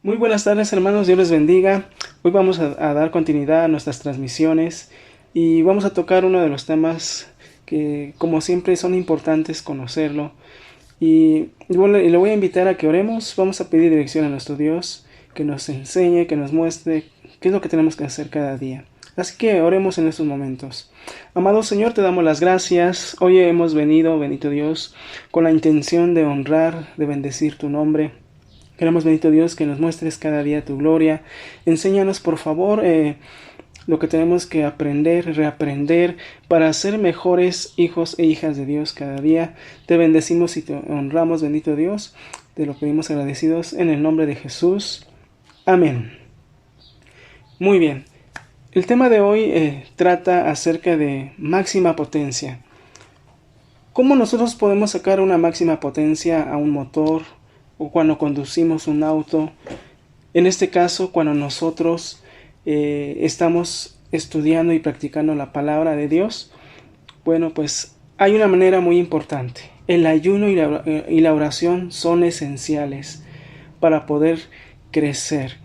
Muy buenas tardes, hermanos, Dios les bendiga. Hoy vamos a dar continuidad a nuestras transmisiones y vamos a tocar uno de los temas que, como siempre, son importantes conocerlo. Y le voy a invitar a que oremos. Vamos a pedir dirección a nuestro Dios, que nos enseñe, que nos muestre qué es lo que tenemos que hacer cada día. Así que oremos en estos momentos. Amado Señor, te damos las gracias. Hoy hemos venido, bendito Dios, con la intención de honrar, de bendecir tu nombre. Queremos, bendito Dios, que nos muestres cada día tu gloria. Enséñanos, por favor, lo que tenemos que aprender, reaprender, para ser mejores hijos e hijas de Dios cada día. Te bendecimos y te honramos, bendito Dios. Te lo pedimos agradecidos en el nombre de Jesús. Amén. Muy bien. El tema de hoy trata acerca de máxima potencia. ¿Cómo nosotros podemos sacar una máxima potencia a un motor o cuando conducimos un auto? En este caso, cuando nosotros estamos estudiando y practicando la palabra de Dios, bueno, pues hay una manera muy importante. El ayuno y la oración son esenciales para poder crecer.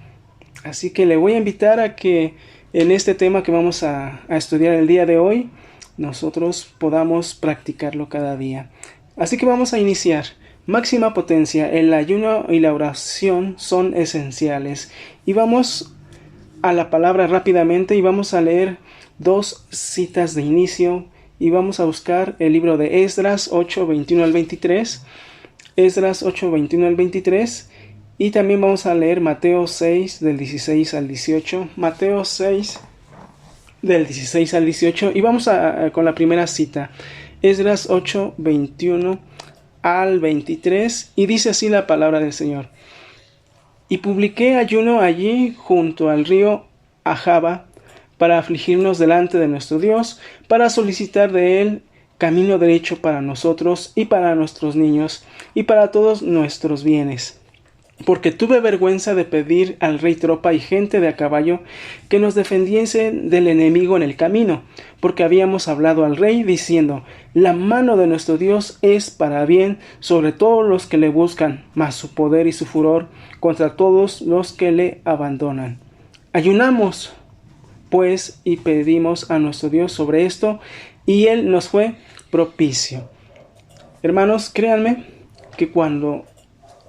Así que le voy a invitar a que en este tema que vamos a estudiar el día de hoy, nosotros podamos practicarlo cada día. Así que vamos a iniciar. Máxima potencia, el ayuno y la oración son esenciales. Y vamos a la palabra rápidamente y vamos a leer dos citas de inicio y vamos a buscar el libro de Esdras 8, 21 al 23. Esdras 8, 21 al 23. Y también vamos a leer Mateo 6 del 16 al 18. Mateo 6 del 16 al 18. Y vamos con la primera cita. Esdras 8, 21 al 23. Y dice así la palabra del Señor. Y publiqué ayuno allí junto al río Ahava para afligirnos delante de nuestro Dios, para solicitar de él camino derecho para nosotros y para nuestros niños y para todos nuestros bienes. Porque tuve vergüenza de pedir al rey tropa y gente de a caballo que nos defendiese del enemigo en el camino, porque habíamos hablado al rey diciendo: la mano de nuestro Dios es para bien sobre todos los que le buscan, mas su poder y su furor contra todos los que le abandonan. Ayunamos, pues, y pedimos a nuestro Dios sobre esto, y él nos fue propicio. Hermanos, créanme que cuando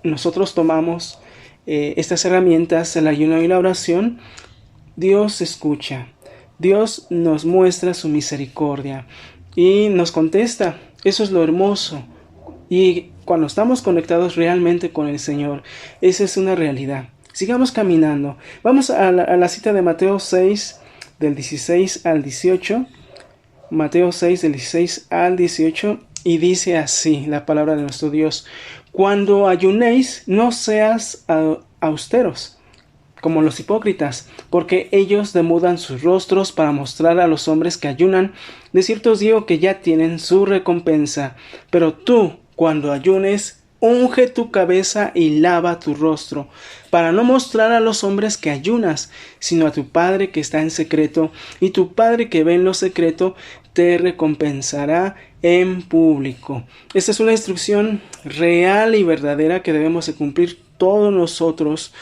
nosotros tomamos estas herramientas, el ayuno y la oración, Dios escucha, Dios nos muestra su misericordia y nos contesta. Eso es lo hermoso. Y cuando estamos conectados realmente con el Señor, esa es una realidad. Sigamos caminando. Vamos a la cita de Mateo 6, del 16 al 18. Mateo 6, del 16 al 18. Y dice así la palabra de nuestro Dios: cuando ayunéis, no seas austeros, como los hipócritas, porque ellos demudan sus rostros para mostrar a los hombres que ayunan. De cierto os digo que ya tienen su recompensa. Pero tú, cuando ayunes, unge tu cabeza y lava tu rostro, para no mostrar a los hombres que ayunas, sino a tu Padre que está en secreto, y tu Padre que ve en lo secreto te recompensará en público. Esta es una instrucción real y verdadera que debemos de cumplir todos nosotros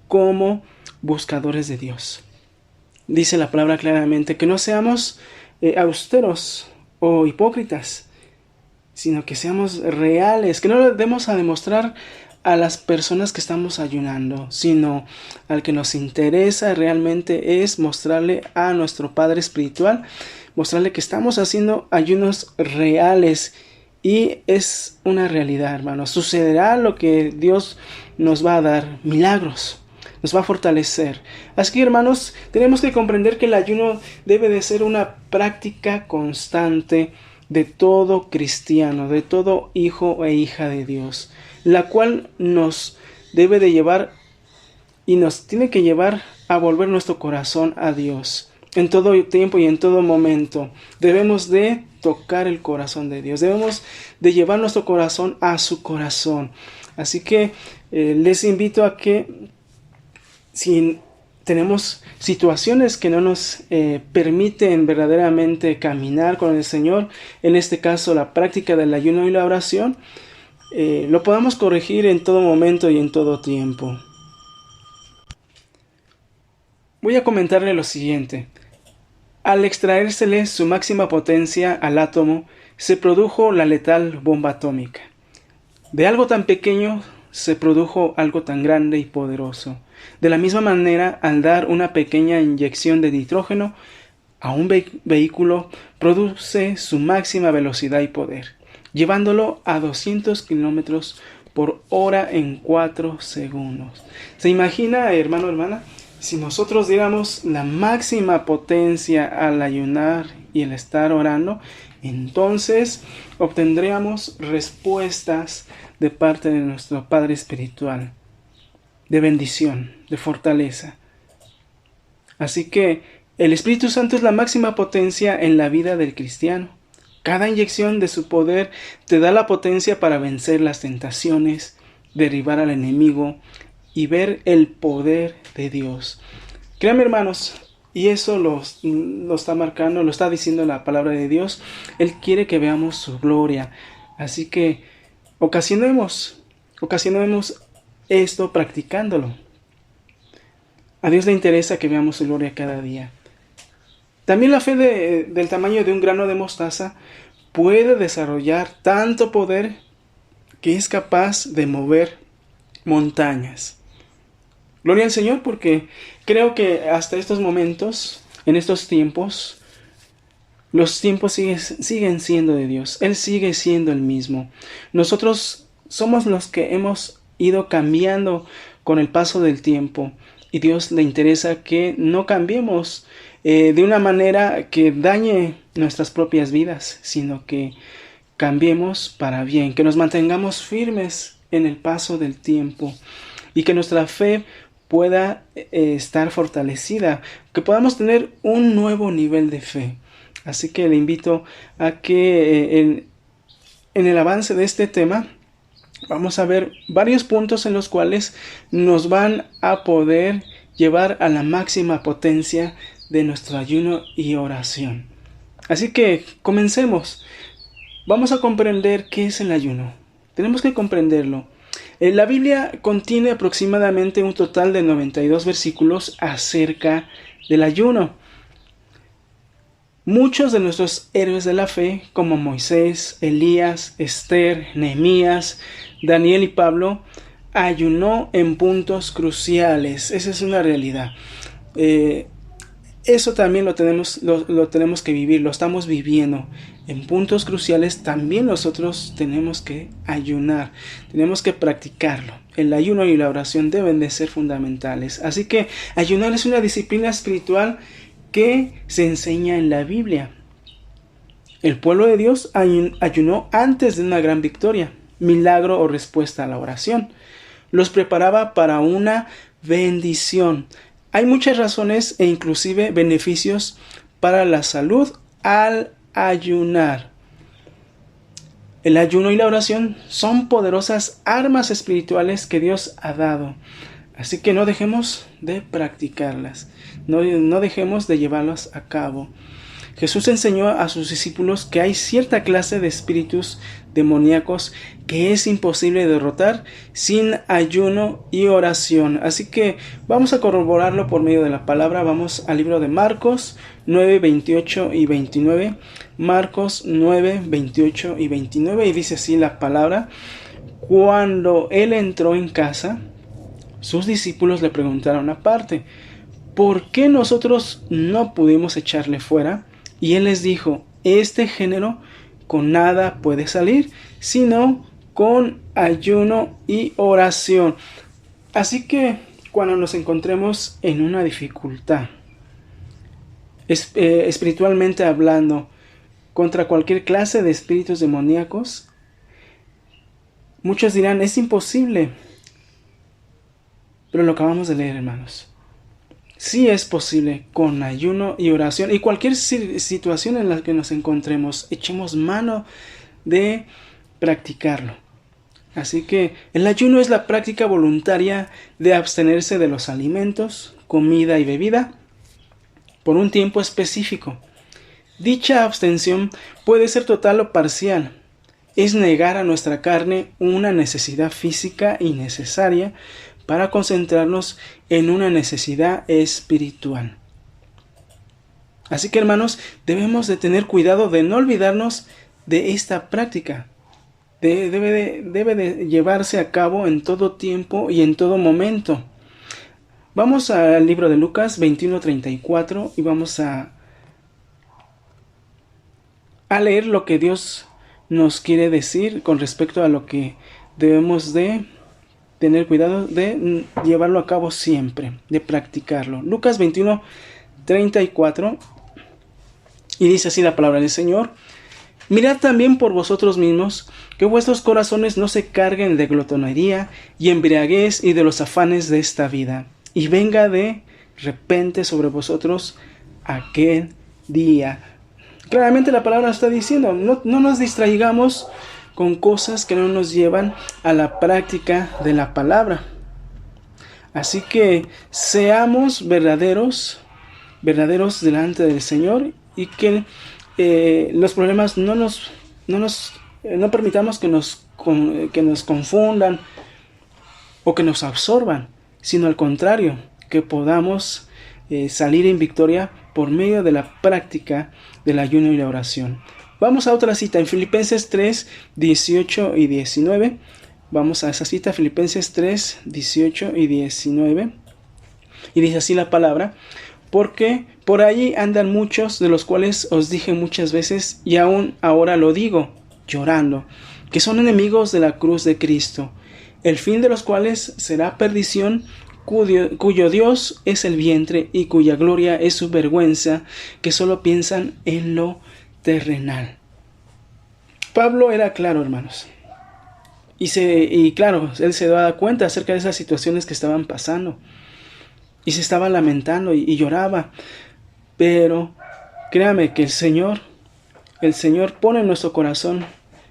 como buscadores de Dios. Dice la palabra claramente que no seamos austeros o hipócritas, sino que seamos reales, que no le demos a demostrar a las personas que estamos ayunando, sino al que nos interesa realmente es mostrarle a nuestro Padre espiritual, mostrarle que estamos haciendo ayunos reales. Y es una realidad, hermanos. Sucederá lo que Dios nos va a dar: milagros, nos va a fortalecer. Así que, hermanos, tenemos que comprender que el ayuno debe de ser una práctica constante de todo cristiano, de todo hijo e hija de Dios, la cual nos debe de llevar y nos tiene que llevar a volver nuestro corazón a Dios. En todo tiempo y en todo momento debemos de tocar el corazón de Dios. Debemos de llevar nuestro corazón a su corazón. Así que les invito a que, si tenemos situaciones que no nos permiten verdaderamente caminar con el Señor, en este caso la práctica del ayuno y la oración, lo podamos corregir en todo momento y en todo tiempo. Voy a comentarle lo siguiente. Al extraérsele su máxima potencia al átomo, se produjo la letal bomba atómica. De algo tan pequeño se produjo algo tan grande y poderoso. De la misma manera, al dar una pequeña inyección de nitrógeno a un vehículo, produce su máxima velocidad y poder, llevándolo a 200 kilómetros por hora en 4 segundos. ¿Se imagina, hermano, hermana? Si nosotros diéramos la máxima potencia al ayunar y el estar orando, entonces obtendríamos respuestas de parte de nuestro Padre Espiritual, de bendición, de fortaleza. Así que el Espíritu Santo es la máxima potencia en la vida del cristiano. Cada inyección de su poder te da la potencia para vencer las tentaciones, derribar al enemigo y ver el poder de Dios. Créanme, hermanos, y eso lo está marcando, lo está diciendo la palabra de Dios. Él quiere que veamos su gloria. Así que ocasionemos esto practicándolo. A Dios le interesa que veamos su gloria cada día. También la fe del tamaño de un grano de mostaza puede desarrollar tanto poder que es capaz de mover montañas. Gloria al Señor, porque creo que hasta estos momentos, en estos tiempos, los tiempos siguen siendo de Dios. Él sigue siendo el mismo. Nosotros somos los que hemos ido cambiando con el paso del tiempo. Y Dios le interesa que no cambiemos de una manera que dañe nuestras propias vidas, sino que cambiemos para bien, que nos mantengamos firmes en el paso del tiempo y que nuestra fe pueda estar fortalecida, que podamos tener un nuevo nivel de fe. Así que le invito a que en el avance de este tema vamos a ver varios puntos en los cuales nos van a poder llevar a la máxima potencia de nuestro ayuno y oración. Así que comencemos. Vamos a comprender qué es el ayuno. Tenemos que comprenderlo. La Biblia contiene aproximadamente un total de 92 versículos acerca del ayuno. Muchos de nuestros héroes de la fe, como Moisés, Elías, Esther, Nehemías, Daniel y Pablo, ayunó en puntos cruciales. Esa es una realidad. Eso también lo tenemos que vivir, lo estamos viviendo. En puntos cruciales también nosotros tenemos que ayunar, tenemos que practicarlo. El ayuno y la oración deben de ser fundamentales. Así que ayunar es una disciplina espiritual que se enseña en la Biblia. El pueblo de Dios ayunó antes de una gran victoria, milagro o respuesta a la oración. Los preparaba para una bendición. Hay muchas razones e inclusive beneficios para la salud al ayunar. El ayuno y la oración son poderosas armas espirituales que Dios ha dado. Así que no dejemos de practicarlas, no dejemos de llevarlas a cabo. Jesús enseñó a sus discípulos que hay cierta clase de espíritus demoníacos que es imposible derrotar sin ayuno y oración. Así que vamos a corroborarlo por medio de la palabra. Vamos al libro de Marcos 9, 28 y 29. Marcos 9, 28 y 29. Y dice así la palabra: cuando él entró en casa, sus discípulos le preguntaron aparte: ¿por qué nosotros no pudimos echarle fuera? Y él les dijo: este género con nada puede salir, sino con ayuno y oración. Así que cuando nos encontremos en una dificultad, espiritualmente hablando, contra cualquier clase de espíritus demoníacos, muchos dirán: es imposible. Pero lo acabamos de leer, hermanos. Sí es posible con ayuno y oración. Y cualquier situación en la que nos encontremos, echemos mano de practicarlo. Así que el ayuno es la práctica voluntaria de abstenerse de los alimentos, comida y bebida por un tiempo específico. Dicha abstención puede ser total o parcial. Es negar a nuestra carne una necesidad física y necesaria para concentrarnos en una necesidad espiritual. Así que, hermanos, debemos de tener cuidado de no olvidarnos de esta práctica. Debe de llevarse a cabo en todo tiempo y en todo momento. Vamos al libro de Lucas 21:34 y vamos a leer lo que Dios nos quiere decir con respecto a lo que debemos de tener cuidado de llevarlo a cabo siempre, de practicarlo. Lucas 21:34 y dice así la palabra del Señor: mirad también por vosotros mismos, que vuestros corazones no se carguen de glotonería y embriaguez y de los afanes de esta vida, y venga de repente sobre vosotros aquel día. Claramente la palabra está diciendo, no nos distraigamos con cosas que no nos llevan a la práctica de la palabra. Así que seamos verdaderos delante del Señor, y que los problemas no permitamos que nos confundan o que nos absorban, sino al contrario, que podamos salir en victoria por medio de la práctica del ayuno y la oración. Vamos a otra cita en Filipenses 3, 18 y 19. Vamos a esa cita, Filipenses 3, 18 y 19. Y dice así la palabra: porque por allí andan muchos, de los cuales os dije muchas veces, y aún ahora lo digo, llorando, que son enemigos de la cruz de Cristo, el fin de los cuales será perdición, cuyo Dios es el vientre y cuya gloria es su vergüenza, que solo piensan en lo terrenal. Pablo era claro, hermanos. Y claro, él se daba cuenta acerca de esas situaciones que estaban pasando. Y se estaba lamentando y lloraba. Pero créame que el Señor pone en nuestro corazón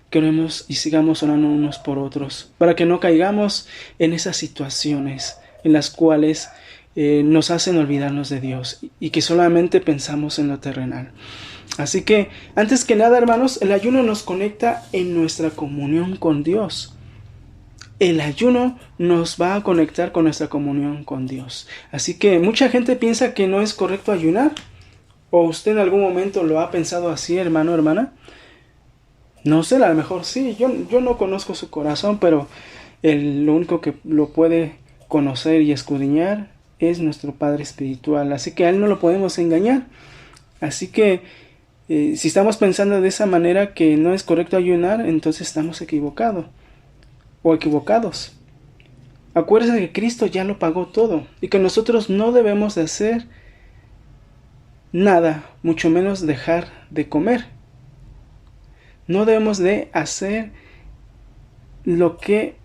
que oremos y sigamos orando unos por otros, para que no caigamos en esas situaciones en las cuales nos hacen olvidarnos de Dios y que solamente pensamos en lo terrenal. Así que, antes que nada, hermanos, el ayuno nos conecta en nuestra comunión con Dios. El ayuno nos va a conectar con nuestra comunión con Dios. Así que mucha gente piensa que no es correcto ayunar. ¿O usted en algún momento lo ha pensado así, hermano, hermana? No sé, a lo mejor sí. Yo no conozco su corazón, pero lo único que lo puede conocer y escudriñar es nuestro Padre Espiritual. Así que a Él no lo podemos engañar. Así que si estamos pensando de esa manera que no es correcto ayunar, entonces estamos equivocados. Acuérdense que Cristo ya lo pagó todo y que nosotros no debemos de hacer nada, mucho menos dejar de comer. No debemos de hacer lo que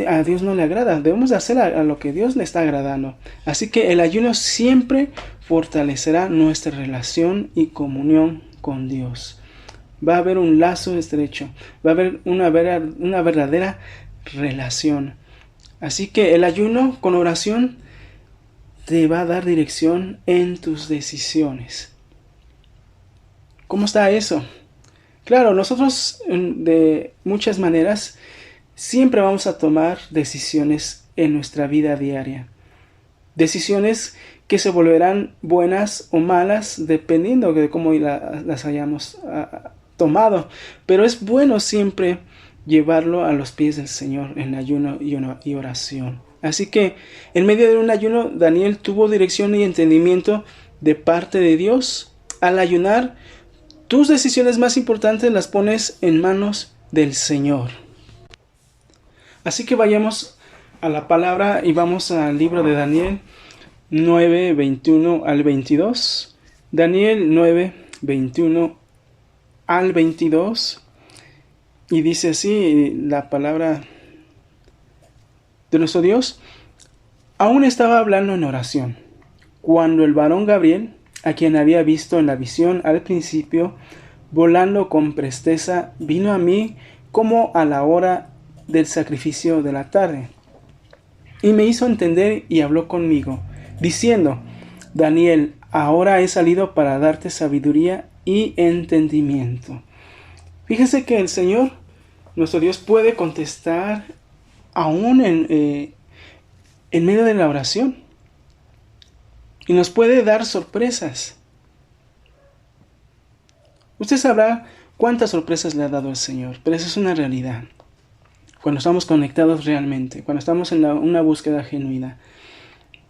a Dios no le agrada. Debemos de hacer a lo que Dios le está agradando. Así que el ayuno siempre fortalecerá nuestra relación y comunión con Dios. Va a haber un lazo estrecho. Va a haber una verdadera relación. Así que el ayuno con oración te va a dar dirección en tus decisiones. ¿Cómo está eso? Claro, nosotros de muchas maneras siempre vamos a tomar decisiones en nuestra vida diaria. Decisiones que se volverán buenas o malas dependiendo de cómo las hayamos tomado. Pero es bueno siempre llevarlo a los pies del Señor en ayuno y oración. Así que en medio de un ayuno, Daniel tuvo dirección y entendimiento de parte de Dios. Al ayunar, tus decisiones más importantes las pones en manos del Señor. Así que vayamos a la palabra y vamos al libro de Daniel 9, 21 al 22. Daniel 9, 21 al 22. Y dice así la palabra de nuestro Dios: aún estaba hablando en oración, cuando el varón Gabriel, a quien había visto en la visión al principio, volando con presteza, vino a mí como a la hora del sacrificio de la tarde, y me hizo entender y habló conmigo, diciendo: Daniel, ahora he salido para darte sabiduría y entendimiento. Fíjese que el Señor, nuestro Dios, puede contestar aún en medio de la oración. Y nos puede dar sorpresas. Usted sabrá cuántas sorpresas le ha dado el Señor, pero esa es una realidad. Cuando estamos conectados realmente, cuando estamos en una búsqueda genuina,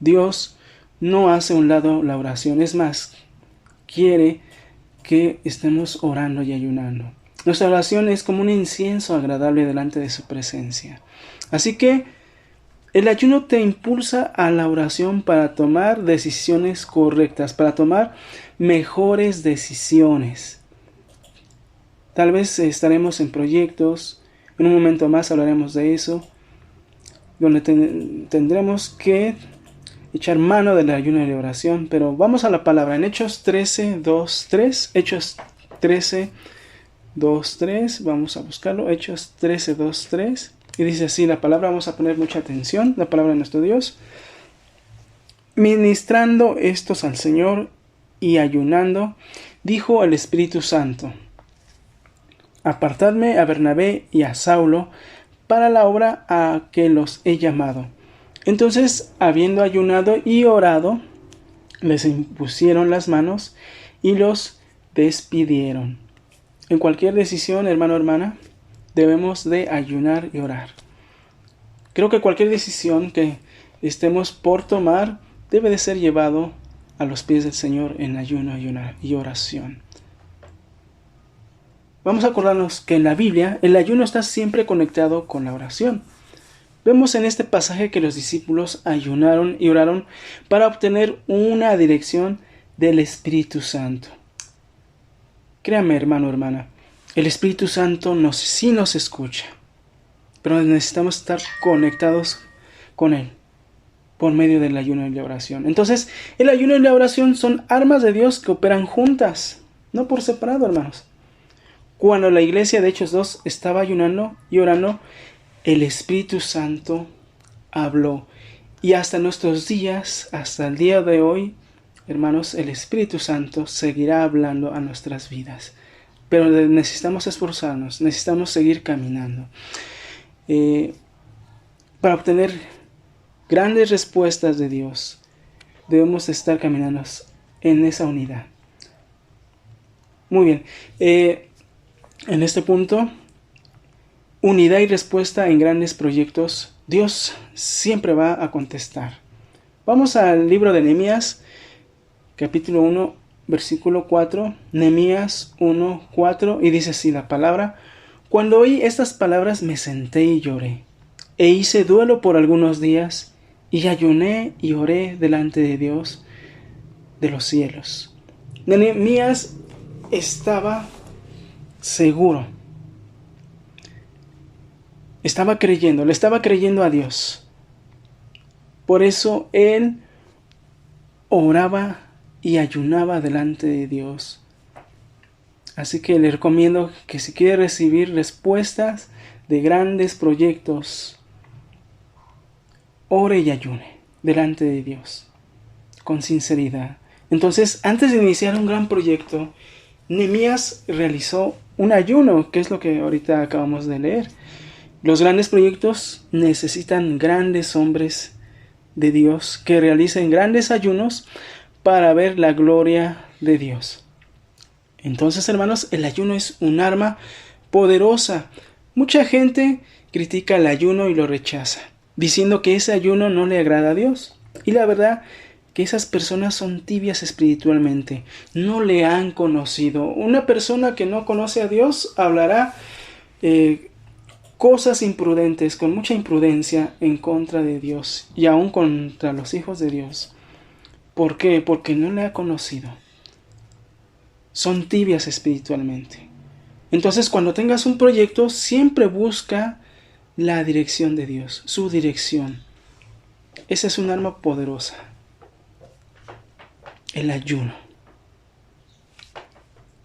Dios no hace a un lado la oración. Es más, quiere que estemos orando y ayunando. Nuestra oración es como un incienso agradable delante de su presencia. Así que el ayuno te impulsa a la oración para tomar decisiones correctas, para tomar mejores decisiones. Tal vez estaremos en proyectos, en un momento más hablaremos de eso, donde tendremos que echar mano del ayuno y la oración, pero vamos a la palabra en Hechos 13, 2, 3, Hechos 13, 2, 3, vamos a buscarlo, Hechos 13, 2, 3, y dice así la palabra, vamos a poner mucha atención, la palabra de nuestro Dios. Ministrando estos al Señor y ayunando, dijo el Espíritu Santo: apartadme a Bernabé y a Saulo para la obra a que los he llamado. Entonces, habiendo ayunado y orado, les impusieron las manos y los despidieron. En cualquier decisión, hermano o hermana, debemos de ayunar y orar. Creo que cualquier decisión que estemos por tomar debe de ser llevado a los pies del Señor en ayuno y oración. Vamos a acordarnos que en la Biblia el ayuno está siempre conectado con la oración. Vemos en este pasaje que los discípulos ayunaron y oraron para obtener una dirección del Espíritu Santo. Créame, hermano o hermana, el Espíritu Santo sí nos escucha, pero necesitamos estar conectados con Él por medio del ayuno y la oración. Entonces, el ayuno y la oración son armas de Dios que operan juntas, no por separado, hermanos. Cuando la iglesia de Hechos 2 estaba ayunando y orando, el Espíritu Santo habló. Y hasta nuestros días, hasta el día de hoy, hermanos, el Espíritu Santo seguirá hablando a nuestras vidas. Pero necesitamos esforzarnos, necesitamos seguir caminando. Para obtener grandes respuestas de Dios, debemos estar caminando en esa unidad. Muy bien. En este punto, unidad y respuesta en grandes proyectos, Dios siempre va a contestar. Vamos al libro de Nehemías, capítulo 1, versículo 4. Nehemías 1, 4, y dice así la palabra: cuando oí estas palabras me senté y lloré, e hice duelo por algunos días, y ayuné y oré delante de Dios de los cielos. Nehemías estaba seguro. Estaba creyendo, le estaba creyendo a Dios. Por eso él oraba y ayunaba delante de Dios. Así que le recomiendo que si quiere recibir respuestas de grandes proyectos, ore y ayune delante de Dios con sinceridad. Entonces, antes de iniciar un gran proyecto, Nehemías realizó un ayuno, que es lo que ahorita acabamos de leer. Los grandes proyectos necesitan grandes hombres de Dios que realicen grandes ayunos para ver la gloria de Dios. Entonces, hermanos, el ayuno es un arma poderosa. Mucha gente critica el ayuno y lo rechaza, diciendo que ese ayuno no le agrada a Dios. Y la verdad que esas personas son tibias espiritualmente, no le han conocido. Una persona que no conoce a Dios hablará cosas imprudentes, con mucha imprudencia en contra de Dios y aún contra los hijos de Dios. ¿Por qué? Porque no le ha conocido. Son tibias espiritualmente. Entonces, cuando tengas un proyecto, siempre busca la dirección de Dios, su dirección. Esa es un arma poderosa. El ayuno.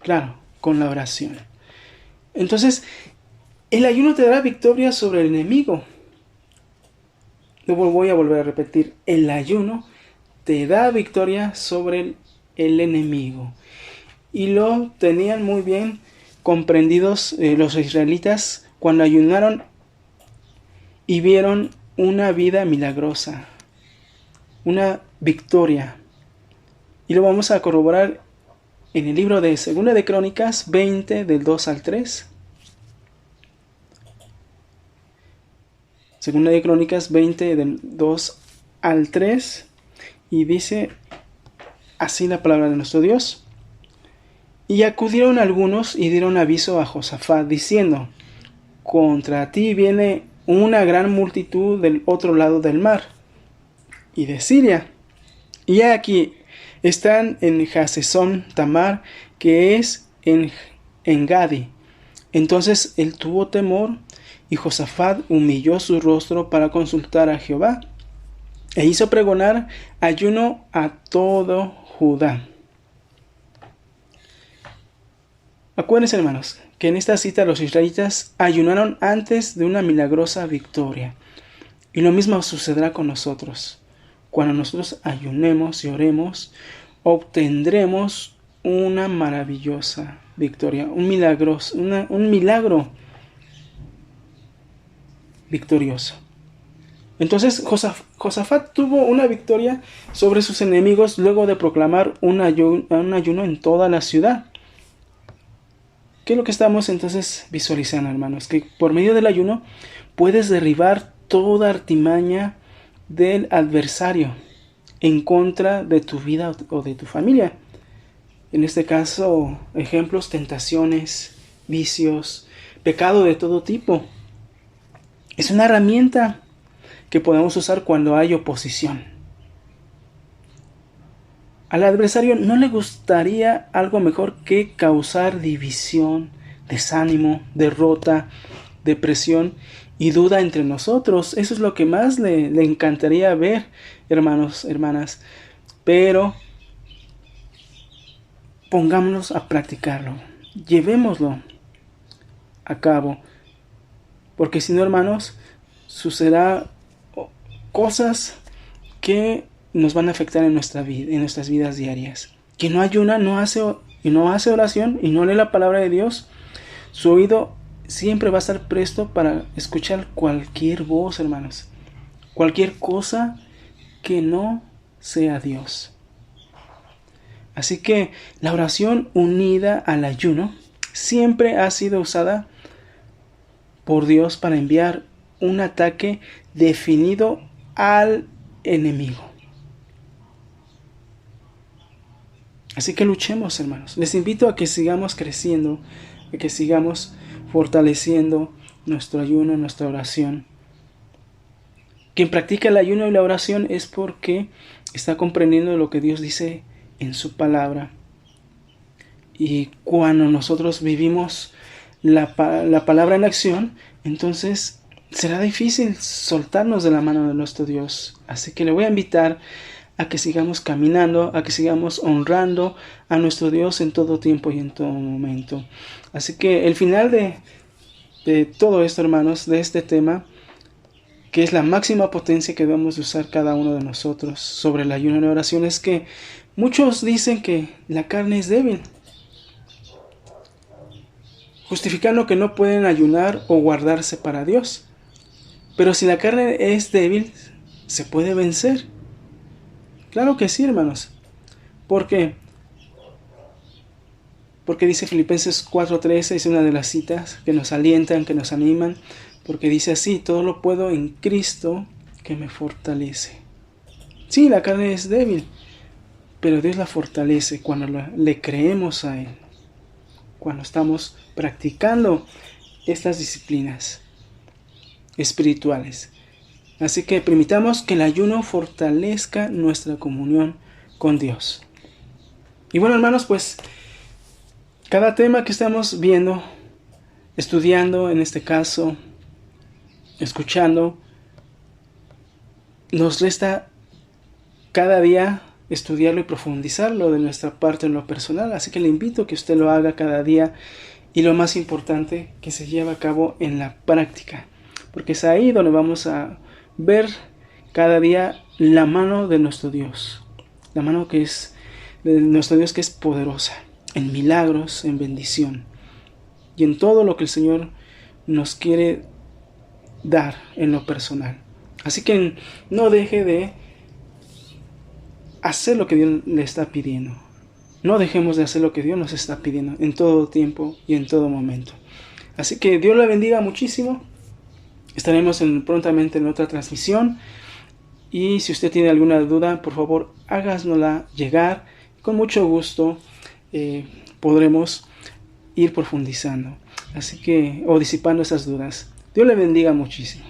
Claro, con la oración. Entonces, el ayuno te dará victoria sobre el enemigo. Lo voy a volver a repetir. El ayuno te da victoria sobre el enemigo. Y lo tenían muy bien comprendidos los israelitas cuando ayunaron y vieron una vida milagrosa. una victoria. Y lo vamos a corroborar en el libro de Segunda de Crónicas 20 del 2 al 3. Segunda de Crónicas 20 del 2 al 3. Y dice así la palabra de nuestro Dios. Y acudieron algunos y dieron aviso a Josafat, diciendo: contra ti viene una gran multitud del otro lado del mar, y de Siria. Y aquí están en Hasezón Tamar, que es en Gadi. Entonces él tuvo temor, y Josafat humilló su rostro para consultar a Jehová, e hizo pregonar ayuno a todo Judá. Acuérdense, hermanos, que en esta cita los israelitas ayunaron antes de una milagrosa victoria. Y lo mismo sucederá con nosotros. Cuando nosotros ayunemos y oremos, obtendremos una maravillosa victoria, un milagro victorioso. Entonces Josafat tuvo una victoria sobre sus enemigos luego de proclamar un ayuno en toda la ciudad. ¿Qué es lo que estamos entonces visualizando, hermanos? Que por medio del ayuno puedes derribar toda artimaña del adversario en contra de tu vida o de tu familia. En este caso, ejemplos: tentaciones, vicios, pecado de todo tipo. Es una herramienta que podemos usar cuando hay oposición. Al adversario no le gustaría algo mejor que causar división, desánimo, derrota, depresión y duda entre nosotros. Eso es lo que más le encantaría ver, hermanos, hermanas. Pero pongámonos a practicarlo, llevémoslo a cabo, porque si no, hermanos, sucederá cosas que nos van a afectar en nuestra vida, en nuestras vidas diarias. Quien no ayuna, no hace oración y no lee la palabra de Dios, su oído siempre va a estar presto para escuchar cualquier voz, hermanos, cualquier cosa que no sea Dios. Así que la oración unida al ayuno siempre ha sido usada por Dios para enviar un ataque definido al enemigo. Así que luchemos, hermanos. Les invito a que sigamos creciendo, a que sigamos fortaleciendo nuestro ayuno, nuestra oración. Quien practica el ayuno y la oración es porque está comprendiendo lo que Dios dice en su palabra. Y cuando nosotros vivimos la palabra en acción, entonces será difícil soltarnos de la mano de nuestro Dios. Así que le voy a invitar a que sigamos caminando, a que sigamos honrando a nuestro Dios en todo tiempo y en todo momento. Así que el final de todo esto, hermanos, de este tema, que es la máxima potencia que debemos usar cada uno de nosotros sobre el ayuno y la oración, es que muchos dicen que la carne es débil, justificando que no pueden ayunar o guardarse para Dios. Pero si la carne es débil, se puede vencer. Claro que sí, hermanos. ¿Por qué? Porque dice Filipenses 4:13, es una de las citas que nos alientan, que nos animan, porque dice así: todo lo puedo en Cristo que me fortalece. Sí, la carne es débil, pero Dios la fortalece cuando le creemos a Él, cuando estamos practicando estas disciplinas espirituales. Así que permitamos que el ayuno fortalezca nuestra comunión con Dios. Y bueno, hermanos, pues cada tema que estamos viendo, estudiando, en este caso, escuchando, nos resta cada día estudiarlo y profundizarlo de nuestra parte en lo personal. Así que le invito a que usted lo haga cada día, y lo más importante, que se lleve a cabo en la práctica, porque es ahí donde vamos a ver cada día la mano de nuestro Dios, la mano de nuestro Dios, que es poderosa en milagros, en bendición y en todo lo que el Señor nos quiere dar en lo personal. Así que no deje de hacer lo que Dios le está pidiendo. No dejemos de hacer lo que Dios nos está pidiendo en todo tiempo y en todo momento. Así que Dios le bendiga muchísimo. Estaremos prontamente en otra transmisión. Y si usted tiene alguna duda, por favor, háganosla llegar. Con mucho gusto podremos ir profundizando. Así que, o disipando esas dudas. Dios le bendiga muchísimo.